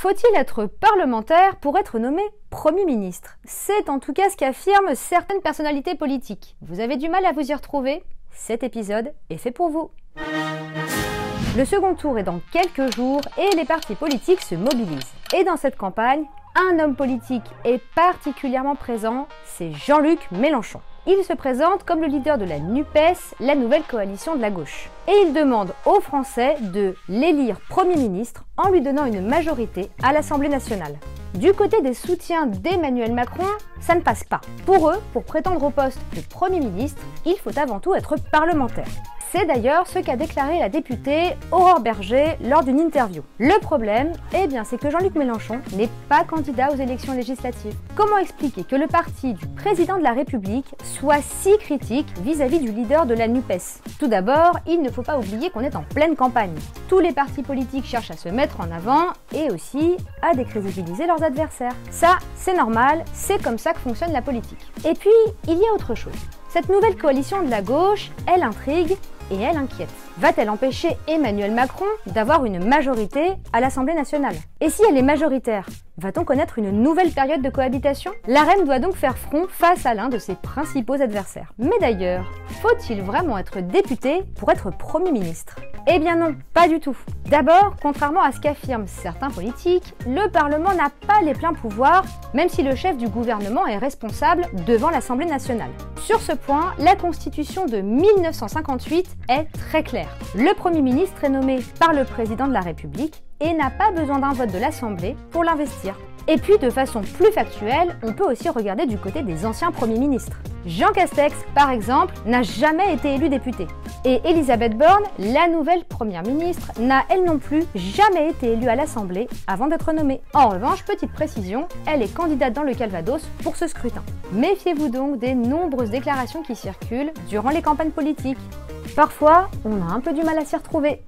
Faut-il être parlementaire pour être nommé Premier ministre? C'est en tout cas ce qu'affirment certaines personnalités politiques. Vous avez du mal à vous y retrouver? Cet épisode est fait pour vous. Le second tour est dans quelques jours et les partis politiques se mobilisent. Et dans cette campagne, un homme politique est particulièrement présent, c'est Jean-Luc Mélenchon. Il se présente comme le leader de la NUPES, la nouvelle coalition de la gauche. Et il demande aux Français de l'élire Premier ministre en lui donnant une majorité à l'Assemblée nationale. Du côté des soutiens d'Emmanuel Macron, ça ne passe pas. Pour eux, pour prétendre au poste de Premier ministre, il faut avant tout être parlementaire. C'est d'ailleurs ce qu'a déclaré la députée Aurore Bergé lors d'une interview. Le problème, c'est que Jean-Luc Mélenchon n'est pas candidat aux élections législatives. Comment expliquer que le parti du président de la République soit si critique vis-à-vis du leader de la NUPES? Tout d'abord, il ne faut pas oublier qu'on est en pleine campagne. Tous les partis politiques cherchent à se mettre en avant et aussi à décrédibiliser leurs adversaires. Ça, c'est normal, c'est comme ça que fonctionne la politique. Et puis, il y a autre chose. Cette nouvelle coalition de la gauche, elle intrigue et elle inquiète. Va-t-elle empêcher Emmanuel Macron d'avoir une majorité à l'Assemblée nationale? Et si elle est majoritaire, va-t-on connaître une nouvelle période de cohabitation? La reine doit donc faire front face à l'un de ses principaux adversaires. Mais d'ailleurs, faut-il vraiment être député pour être Premier ministre? Eh bien non, pas du tout. D'abord, contrairement à ce qu'affirment certains politiques, le Parlement n'a pas les pleins pouvoirs, même si le chef du gouvernement est responsable devant l'Assemblée nationale. Sur ce point, la Constitution de 1958 est très claire. Le Premier ministre est nommé par le président de la République et n'a pas besoin d'un vote de l'Assemblée pour l'investir. Et puis, de façon plus factuelle, on peut aussi regarder du côté des anciens premiers ministres. Jean Castex, par exemple, n'a jamais été élu député. Et Elisabeth Borne, la nouvelle première ministre, n'a elle non plus jamais été élue à l'Assemblée avant d'être nommée. En revanche, petite précision, elle est candidate dans le Calvados pour ce scrutin. Méfiez-vous donc des nombreuses déclarations qui circulent durant les campagnes politiques. Parfois, on a un peu du mal à s'y retrouver.